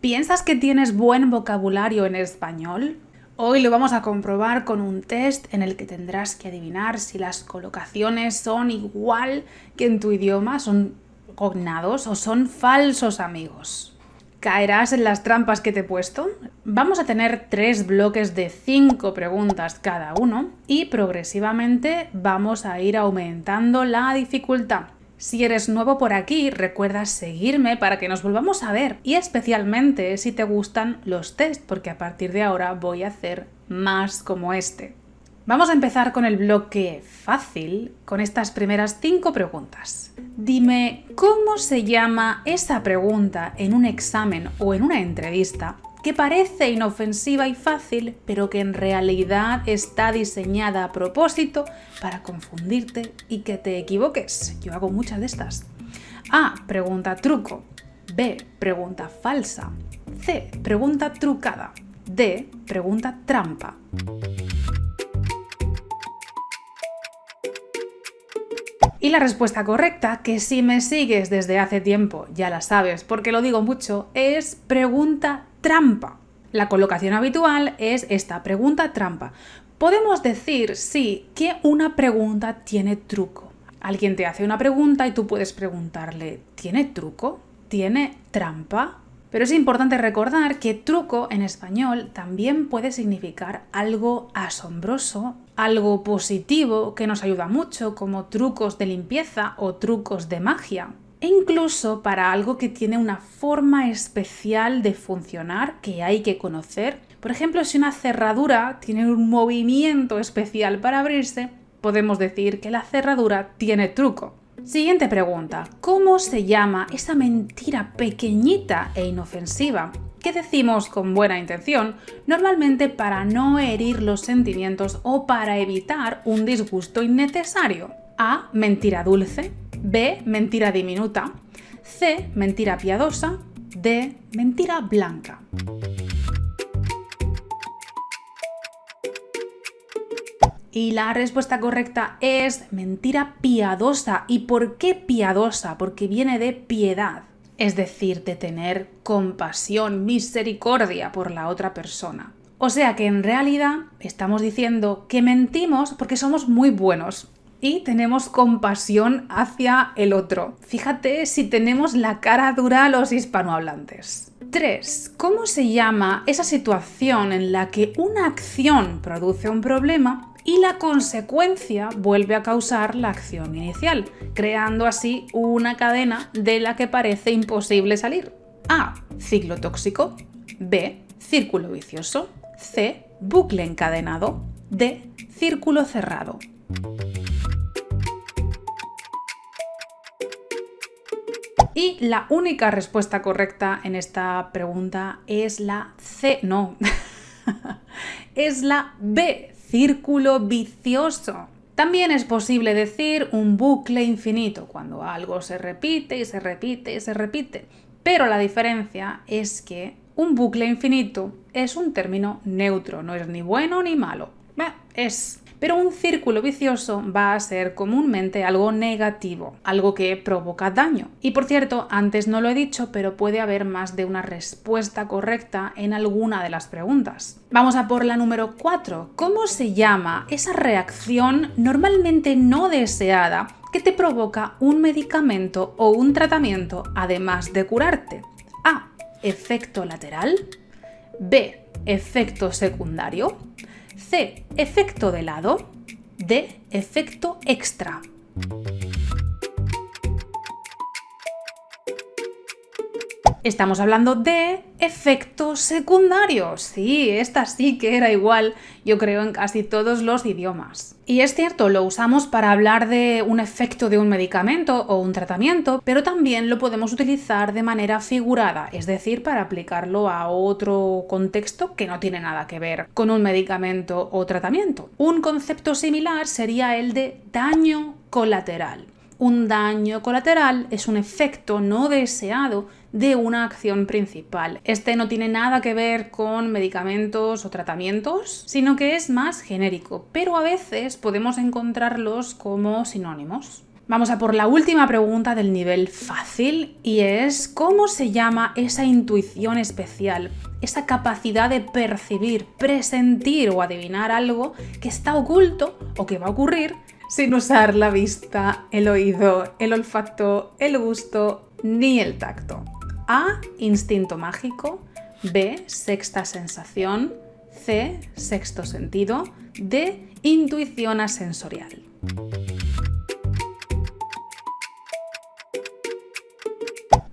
¿Piensas que tienes buen vocabulario en español? Hoy lo vamos a comprobar con un test en el que tendrás que adivinar si las colocaciones son igual que en tu idioma, son cognados o son falsos amigos. ¿Caerás en las trampas que te he puesto? Vamos a tener 3 bloques de 5 preguntas cada uno y progresivamente vamos a ir aumentando la dificultad. Si eres nuevo por aquí, recuerda seguirme para que nos volvamos a ver y especialmente si te gustan los test, porque a partir de ahora voy a hacer más como este. Vamos a empezar con el bloque fácil, con estas primeras 5 preguntas. Dime, ¿cómo se llama esa pregunta en un examen o en una entrevista que parece inofensiva y fácil, pero que en realidad está diseñada a propósito para confundirte y que te equivoques? Yo hago muchas de estas. A. Pregunta truco. B. Pregunta falsa. C. Pregunta trucada. D. Pregunta trampa. Y la respuesta correcta, que si me sigues desde hace tiempo ya la sabes porque lo digo mucho, es pregunta trampa. La colocación habitual es esta, pregunta trampa. Podemos decir, sí, que una pregunta tiene truco. Alguien te hace una pregunta y tú puedes preguntarle, ¿tiene truco? ¿Tiene trampa? Pero es importante recordar que truco en español también puede significar algo asombroso, algo positivo que nos ayuda mucho, como trucos de limpieza o trucos de magia. E incluso para algo que tiene una forma especial de funcionar que hay que conocer. Por ejemplo, si una cerradura tiene un movimiento especial para abrirse, podemos decir que la cerradura tiene truco. Siguiente pregunta. ¿Cómo se llama esa mentira pequeñita e inofensiva que decimos con buena intención, normalmente para no herir los sentimientos o para evitar un disgusto innecesario? A. Mentira dulce. B. Mentira diminuta. C. Mentira piadosa. D. Mentira blanca. Y la respuesta correcta es mentira piadosa. ¿Y por qué piadosa? Porque viene de piedad, es decir, de tener compasión, misericordia por la otra persona. O sea que en realidad estamos diciendo que mentimos porque somos muy buenos y tenemos compasión hacia el otro. Fíjate si tenemos la cara dura los hispanohablantes. 3. ¿Cómo se llama esa situación en la que una acción produce un problema y la consecuencia vuelve a causar la acción inicial, creando así una cadena de la que parece imposible salir? A. Ciclo tóxico. B. Círculo vicioso. C. Bucle encadenado. D. Círculo cerrado. Y la única respuesta correcta en esta pregunta es la C. No, es la B. Círculo vicioso. También es posible decir un bucle infinito, cuando algo se repite y se repite y se repite. Pero la diferencia es que un bucle infinito es un término neutro, no es ni bueno ni malo. Pero un círculo vicioso va a ser comúnmente algo negativo, algo que provoca daño. Y por cierto, antes no lo he dicho, pero puede haber más de una respuesta correcta en alguna de las preguntas. Vamos a por la número 4. ¿Cómo se llama esa reacción normalmente no deseada que te provoca un medicamento o un tratamiento además de curarte? A. Efecto lateral. B. Efecto secundario. C. Efecto de lado. D. Efecto extra. Estamos hablando de efectos secundarios. Sí, esta sí que era igual, yo creo, en casi todos los idiomas. Y es cierto, lo usamos para hablar de un efecto de un medicamento o un tratamiento, pero también lo podemos utilizar de manera figurada, es decir, para aplicarlo a otro contexto que no tiene nada que ver con un medicamento o tratamiento. Un concepto similar sería el de daño colateral. Un daño colateral es un efecto no deseado de una acción principal. Este no tiene nada que ver con medicamentos o tratamientos, sino que es más genérico, pero a veces podemos encontrarlos como sinónimos. Vamos a por la última pregunta del nivel fácil y es ¿cómo se llama esa intuición especial? Esa capacidad de percibir, presentir o adivinar algo que está oculto o que va a ocurrir sin usar la vista, el oído, el olfato, el gusto ni el tacto. A. Instinto mágico. B. Sexta sensación. C. Sexto sentido. D. Intuición asensorial.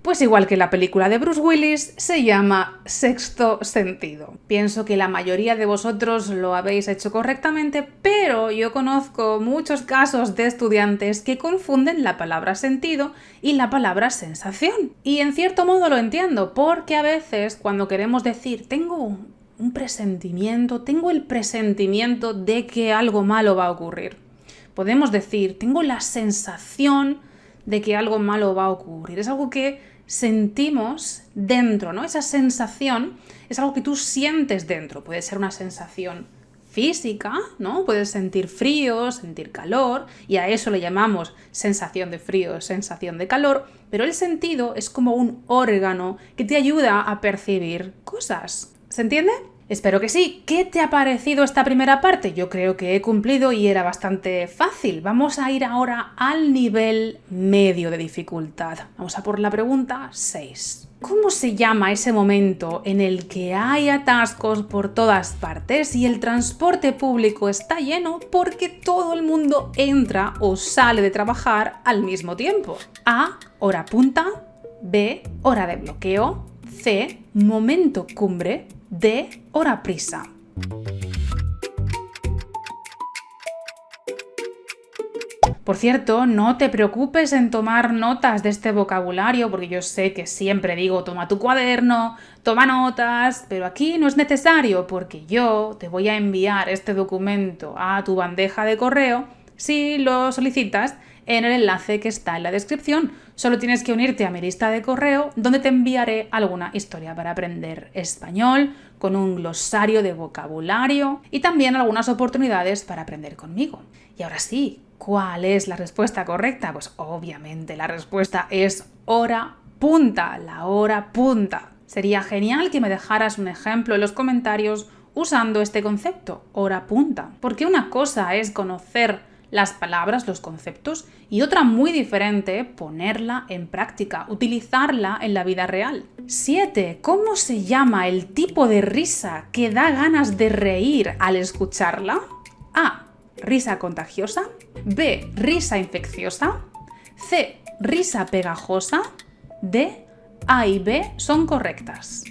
Pues igual que la película de Bruce Willis, se llama Sexto Sentido. Pienso que la mayoría de vosotros lo habéis hecho correctamente, pero yo conozco muchos casos de estudiantes que confunden la palabra sentido y la palabra sensación. Y en cierto modo lo entiendo, porque a veces cuando queremos decir tengo un presentimiento, tengo el presentimiento de que algo malo va a ocurrir. Podemos decir tengo la sensación de que algo malo va a ocurrir. Es algo que sentimos dentro, ¿no? Esa sensación es algo que tú sientes dentro. Puede ser una sensación física, ¿no? Puedes sentir frío, sentir calor, y a eso le llamamos sensación de frío, sensación de calor, pero el sentido es como un órgano que te ayuda a percibir cosas. ¿Se entiende? Espero que sí. ¿Qué te ha parecido esta primera parte? Yo creo que he cumplido y era bastante fácil. Vamos a ir ahora al nivel medio de dificultad. Vamos a por la pregunta 6. ¿Cómo se llama ese momento en el que hay atascos por todas partes y el transporte público está lleno porque todo el mundo entra o sale de trabajar al mismo tiempo? A. Hora punta. B. Hora de bloqueo. C. Momento cumbre. D. Hora prisa. Por cierto, no te preocupes en tomar notas de este vocabulario, porque yo sé que siempre digo toma tu cuaderno, toma notas, pero aquí no es necesario porque yo te voy a enviar este documento a tu bandeja de correo si lo solicitas en el enlace que está en la descripción. Solo tienes que unirte a mi lista de correo donde te enviaré alguna historia para aprender español con un glosario de vocabulario y también algunas oportunidades para aprender conmigo. Y ahora sí, ¿cuál es la respuesta correcta? Pues obviamente la respuesta es hora punta, la hora punta. Sería genial que me dejaras un ejemplo en los comentarios usando este concepto, hora punta. Porque una cosa es conocer las palabras, los conceptos, y otra muy diferente, ponerla en práctica, utilizarla en la vida real. 7. ¿Cómo se llama el tipo de risa que da ganas de reír al escucharla? A. Risa contagiosa. B. Risa infecciosa. C. Risa pegajosa. D. A y B son correctas.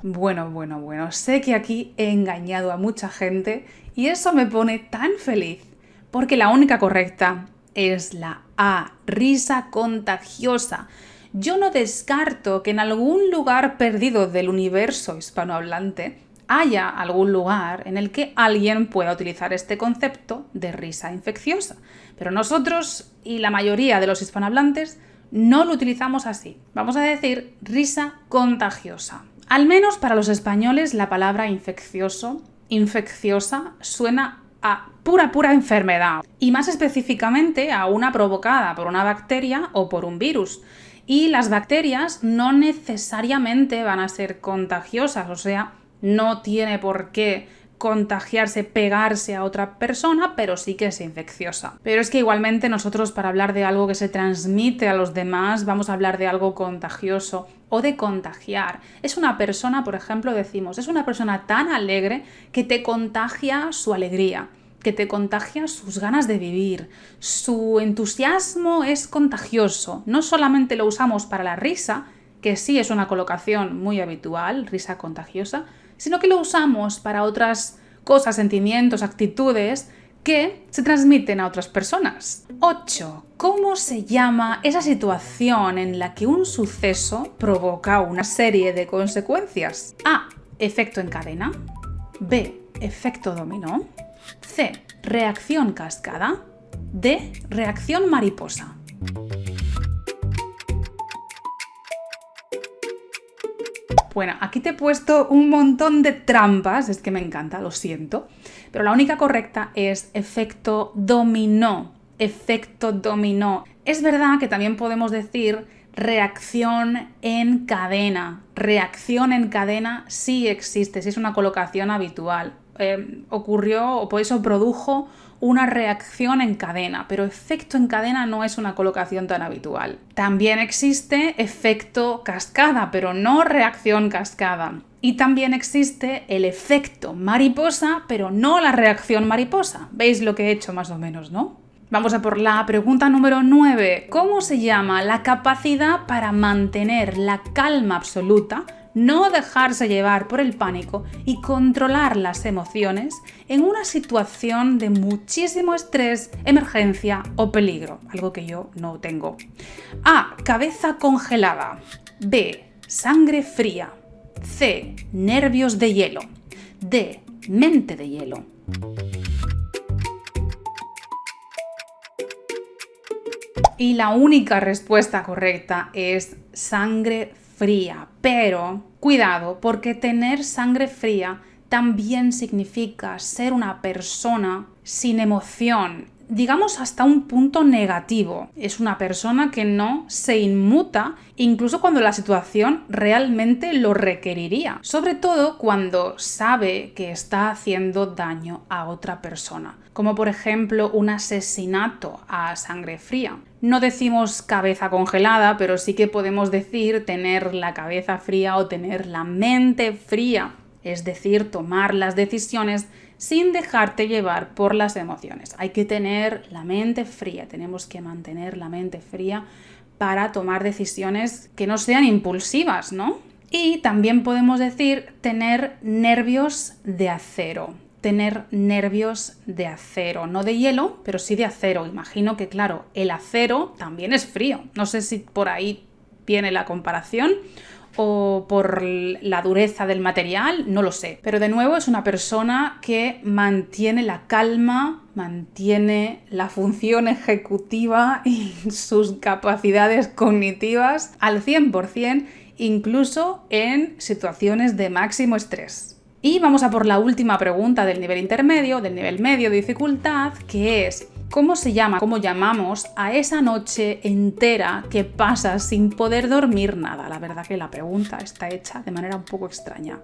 Bueno, sé que aquí he engañado a mucha gente y eso me pone tan feliz, porque la única correcta es la A, risa contagiosa. Yo no descarto que en algún lugar perdido del universo hispanohablante haya algún lugar en el que alguien pueda utilizar este concepto de risa infecciosa, pero nosotros y la mayoría de los hispanohablantes no lo utilizamos así. Vamos a decir risa contagiosa. Al menos para los españoles la palabra infeccioso, infecciosa, suena a pura enfermedad y más específicamente a una provocada por una bacteria o por un virus. Y las bacterias no necesariamente van a ser contagiosas, o sea, no tiene por qué contagiarse, pegarse a otra persona, pero sí que es infecciosa. Pero es que igualmente nosotros para hablar de algo que se transmite a los demás vamos a hablar de algo contagioso o de contagiar. Es una persona, por ejemplo, decimos, es una persona tan alegre que te contagia su alegría, que te contagia sus ganas de vivir. Su entusiasmo es contagioso. No solamente lo usamos para la risa, que sí es una colocación muy habitual, risa contagiosa, sino que lo usamos para otras cosas, sentimientos, actitudes que se transmiten a otras personas. 8. ¿Cómo se llama esa situación en la que un suceso provoca una serie de consecuencias? A. Efecto en cadena. B. Efecto dominó. C. Reacción cascada. D. Reacción mariposa. Bueno, aquí te he puesto un montón de trampas, es que me encanta, lo siento, pero la única correcta es efecto dominó. Efecto dominó. Es verdad que también podemos decir reacción en cadena. Reacción en cadena sí existe, sí es una colocación habitual. Ocurrió o por eso produjo una reacción en cadena, pero efecto en cadena no es una colocación tan habitual. También existe efecto cascada, pero no reacción cascada. Y también existe el efecto mariposa, pero no la reacción mariposa. ¿Veis lo que he hecho más o menos, no? Vamos a por la pregunta número 9. ¿Cómo se llama la capacidad para mantener la calma absoluta, no dejarse llevar por el pánico y controlar las emociones en una situación de muchísimo estrés, emergencia o peligro? Algo que yo no tengo. A. Cabeza congelada. B. Sangre fría. C. Nervios de hielo. D. Mente de hielo. Y la única respuesta correcta es sangre fría. Pero cuidado, porque tener sangre fría también significa ser una persona sin emoción, digamos hasta un punto negativo. Es una persona que no se inmuta incluso cuando la situación realmente lo requeriría. Sobre todo cuando sabe que está haciendo daño a otra persona. Como por ejemplo un asesinato a sangre fría. No decimos cabeza congelada, pero sí que podemos decir tener la cabeza fría o tener la mente fría. Es decir, tomar las decisiones sin dejarte llevar por las emociones. Hay que tener la mente fría, tenemos que mantener la mente fría para tomar decisiones que no sean impulsivas, ¿no? Y también podemos decir tener nervios de acero. Tener nervios de acero, no de hielo, pero sí de acero. Imagino que, claro, el acero también es frío. No sé si por ahí viene la comparación o por la dureza del material, no lo sé. Pero de nuevo es una persona que mantiene la calma, mantiene la función ejecutiva y sus capacidades cognitivas al 100%, incluso en situaciones de máximo estrés. Y vamos a por la última pregunta del nivel intermedio, del nivel medio de dificultad, que es ¿cómo se llama, cómo llamamos a esa noche entera que pasas sin poder dormir nada? La verdad que la pregunta está hecha de manera un poco extraña.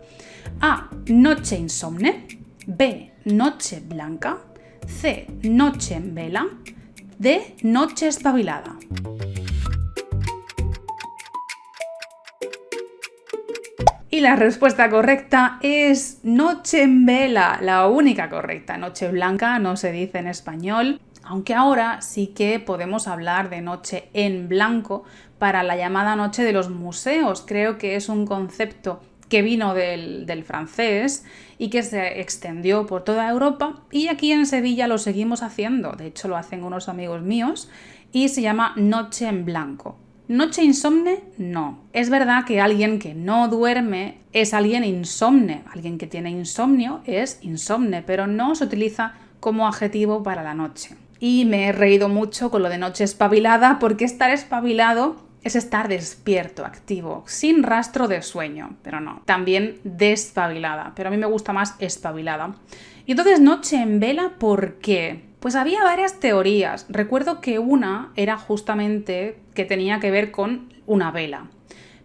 A. Noche insomne. B. Noche blanca. C. Noche en vela. D. Noche espabilada. Y la respuesta correcta es noche en vela, la única correcta. Noche blanca no se dice en español, aunque ahora sí que podemos hablar de noche en blanco para la llamada noche de los museos. Creo que es un concepto que vino del francés y que se extendió por toda Europa, y aquí en Sevilla lo seguimos haciendo. De hecho, lo hacen unos amigos míos y se llama noche en blanco. ¿Noche insomne? No. Es verdad que alguien que no duerme es alguien insomne. Alguien que tiene insomnio es insomne, pero no se utiliza como adjetivo para la noche. Y me he reído mucho con lo de noche espabilada, porque estar espabilado es estar despierto, activo, sin rastro de sueño. Pero no, también despabilada. Pero a mí me gusta más espabilada. Y entonces noche en vela, ¿por qué? Pues había varias teorías. Recuerdo que una era justamente que tenía que ver con una vela.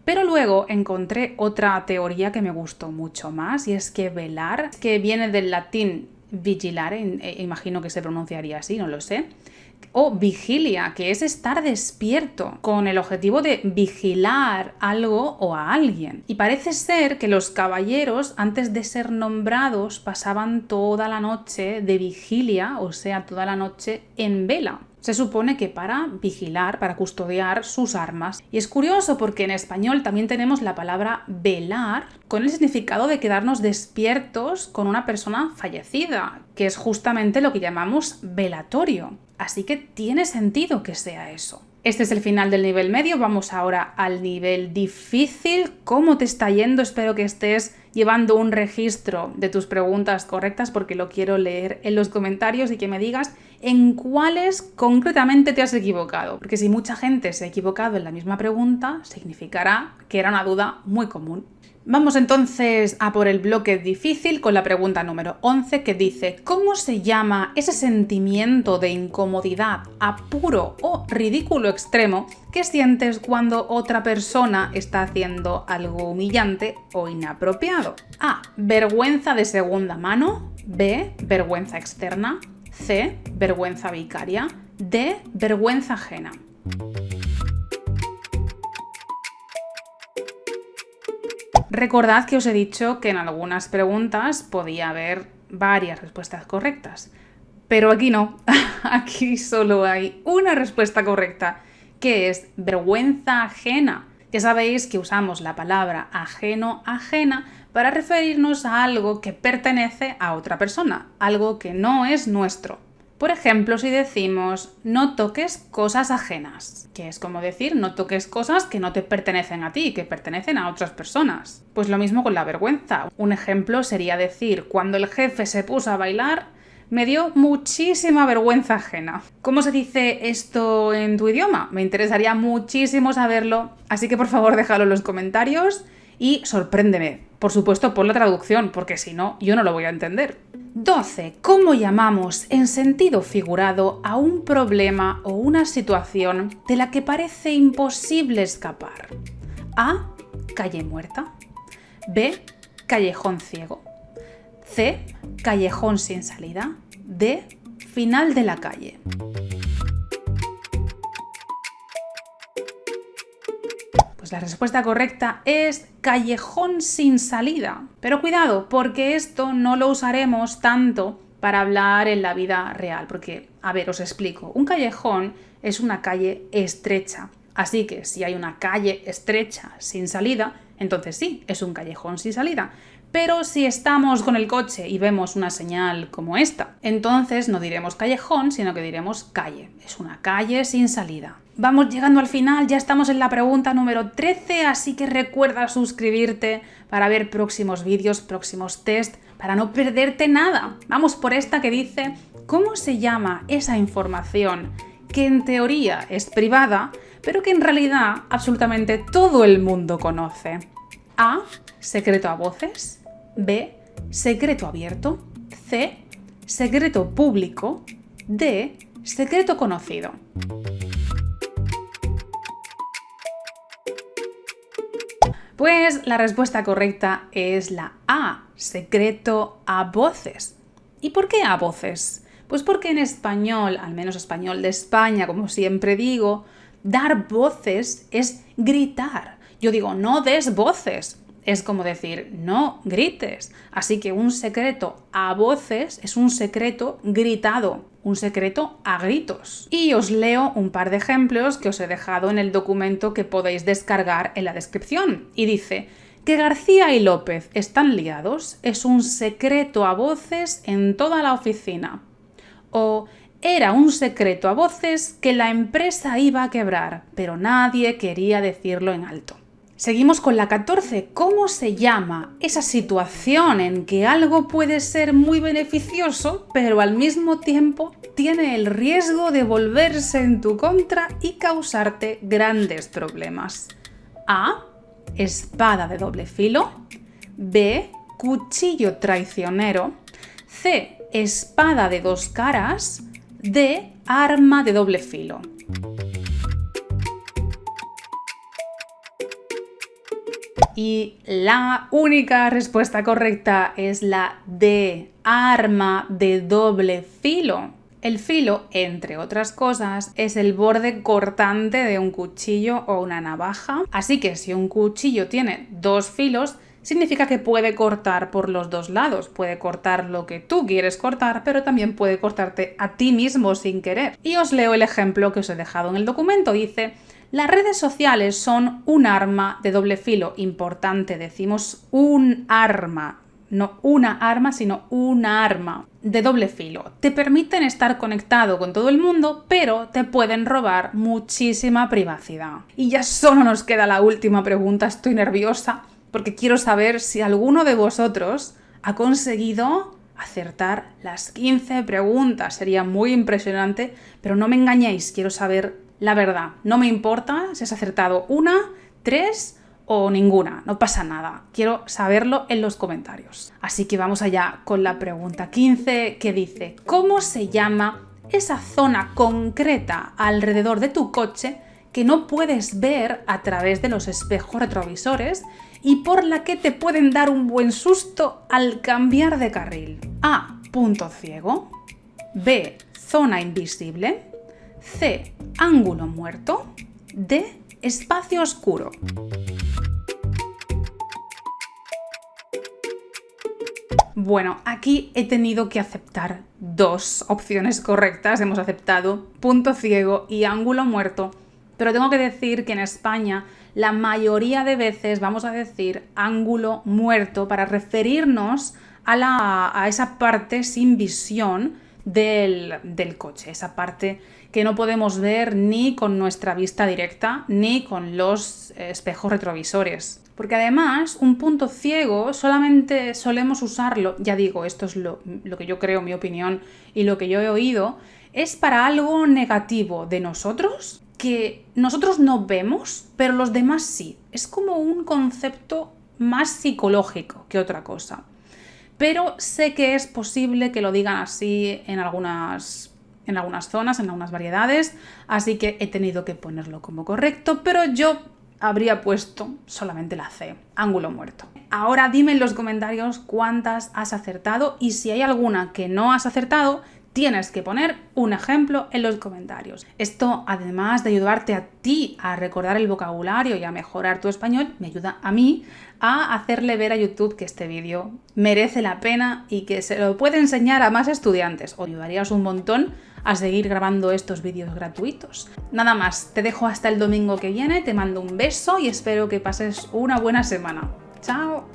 Pero luego encontré otra teoría que me gustó mucho más, y es que velar, que viene del latín vigilare, imagino que se pronunciaría así, no lo sé, o vigilia, que es estar despierto con el objetivo de vigilar algo o a alguien. Y parece ser que los caballeros, antes de ser nombrados, pasaban toda la noche de vigilia, o sea, toda la noche en vela. Se supone que para vigilar, para custodiar sus armas. Y es curioso porque en español también tenemos la palabra velar con el significado de quedarnos despiertos con una persona fallecida, que es justamente lo que llamamos velatorio. Así que tiene sentido que sea eso. Este es el final del nivel medio, vamos ahora al nivel difícil. ¿Cómo te está yendo? Espero que estés llevando un registro de tus preguntas correctas, porque lo quiero leer en los comentarios y que me digas en cuáles concretamente te has equivocado. Porque si mucha gente se ha equivocado en la misma pregunta, significará que era una duda muy común. Vamos entonces a por el bloque difícil con la pregunta número 11 que dice ¿cómo se llama ese sentimiento de incomodidad, apuro o ridículo extremo que sientes cuando otra persona está haciendo algo humillante o inapropiado? A. Vergüenza de segunda mano. B. Vergüenza externa. C. Vergüenza vicaria. D. Vergüenza ajena. Recordad que os he dicho que en algunas preguntas podía haber varias respuestas correctas, pero aquí no, aquí solo hay una respuesta correcta, que es vergüenza ajena. Ya sabéis que usamos la palabra ajeno, ajena, para referirnos a algo que pertenece a otra persona, algo que no es nuestro. Por ejemplo, si decimos no toques cosas ajenas, que es como decir no toques cosas que no te pertenecen a ti, que pertenecen a otras personas. Pues lo mismo con la vergüenza. Un ejemplo sería decir cuando el jefe se puso a bailar, me dio muchísima vergüenza ajena. ¿Cómo se dice esto en tu idioma? Me interesaría muchísimo saberlo, así que por favor déjalo en los comentarios y sorpréndeme. Por supuesto, por la traducción, porque si no, yo no lo voy a entender. 12. ¿Cómo llamamos en sentido figurado a un problema o una situación de la que parece imposible escapar? A. Calle muerta. B. Callejón ciego. C. Callejón sin salida. D. Final de la calle. Pues la respuesta correcta es callejón sin salida. Pero cuidado, porque esto no lo usaremos tanto para hablar en la vida real. Porque, a ver, os explico. Un callejón es una calle estrecha. Así que si hay una calle estrecha sin salida, entonces sí, es un callejón sin salida. Pero si estamos con el coche y vemos una señal como esta, entonces no diremos callejón, sino que diremos calle. Es una calle sin salida. Vamos llegando al final, ya estamos en la pregunta número 13, así que recuerda suscribirte para ver próximos vídeos, próximos test, para no perderte nada. Vamos por esta que dice, ¿cómo se llama esa información que en teoría es privada, pero que en realidad absolutamente todo el mundo conoce? A. Secreto a voces. B. Secreto abierto. C. Secreto público. D. Secreto conocido. Pues la respuesta correcta es la A. Secreto a voces. ¿Y por qué a voces? Pues porque en español, al menos español de España, como siempre digo, dar voces es gritar. Yo digo, no des voces. Es como decir, no grites. Así que un secreto a voces es un secreto gritado, un secreto a gritos. Y os leo un par de ejemplos que os he dejado en el documento que podéis descargar en la descripción. Y dice, que García y López están liados es un secreto a voces en toda la oficina. O era un secreto a voces que la empresa iba a quebrar, pero nadie quería decirlo en alto. Seguimos con la 14. ¿Cómo se llama esa situación en que algo puede ser muy beneficioso, pero al mismo tiempo tiene el riesgo de volverse en tu contra y causarte grandes problemas? A. Espada de doble filo. B. Cuchillo traicionero. C. Espada de dos caras. D. Arma de doble filo. Y la única respuesta correcta es la D, arma de doble filo. El filo, entre otras cosas, es el borde cortante de un cuchillo o una navaja. Así que si un cuchillo tiene dos filos, significa que puede cortar por los dos lados. Puede cortar lo que tú quieres cortar, pero también puede cortarte a ti mismo sin querer. Y os leo el ejemplo que os he dejado en el documento. Dice, las redes sociales son un arma de doble filo. Importante, decimos un arma. No una arma, sino una arma de doble filo. Te permiten estar conectado con todo el mundo, pero te pueden robar muchísima privacidad. Y ya solo nos queda la última pregunta. Estoy nerviosa porque quiero saber si alguno de vosotros ha conseguido acertar las 15 preguntas. Sería muy impresionante, pero no me engañéis, quiero saber la verdad. No me importa si has acertado 1, 3 o ninguna, no pasa nada. Quiero saberlo en los comentarios. Así que vamos allá con la pregunta 15 que dice: ¿cómo se llama esa zona concreta alrededor de tu coche que no puedes ver a través de los espejos retrovisores y por la que te pueden dar un buen susto al cambiar de carril? A. Punto ciego. B. Zona invisible. C. Ángulo muerto. D. Espacio oscuro. Bueno, aquí he tenido que aceptar dos opciones correctas. Hemos aceptado punto ciego y ángulo muerto, pero tengo que decir que en España la mayoría de veces vamos a decir ángulo muerto para referirnos a esa parte sin visión del coche, esa parte que no podemos ver ni con nuestra vista directa ni con los espejos retrovisores. Porque además un punto ciego solamente solemos usarlo, ya digo, esto es lo que yo creo, mi opinión y lo que yo he oído, es para algo negativo de nosotros que nosotros no vemos, pero los demás sí. Es como un concepto más psicológico que otra cosa. Pero sé que es posible que lo digan así en algunas zonas, en algunas variedades, así que he tenido que ponerlo como correcto, pero yo habría puesto solamente la C, ángulo muerto. Ahora dime en los comentarios cuántas has acertado y si hay alguna que no has acertado, tienes que poner un ejemplo en los comentarios. Esto, además de ayudarte a ti a recordar el vocabulario y a mejorar tu español, me ayuda a mí a hacerle ver a YouTube que este vídeo merece la pena y que se lo puede enseñar a más estudiantes. Os ayudarías un montón a seguir grabando estos vídeos gratuitos. Nada más, te dejo hasta el domingo que viene, te mando un beso y espero que pases una buena semana. ¡Chao!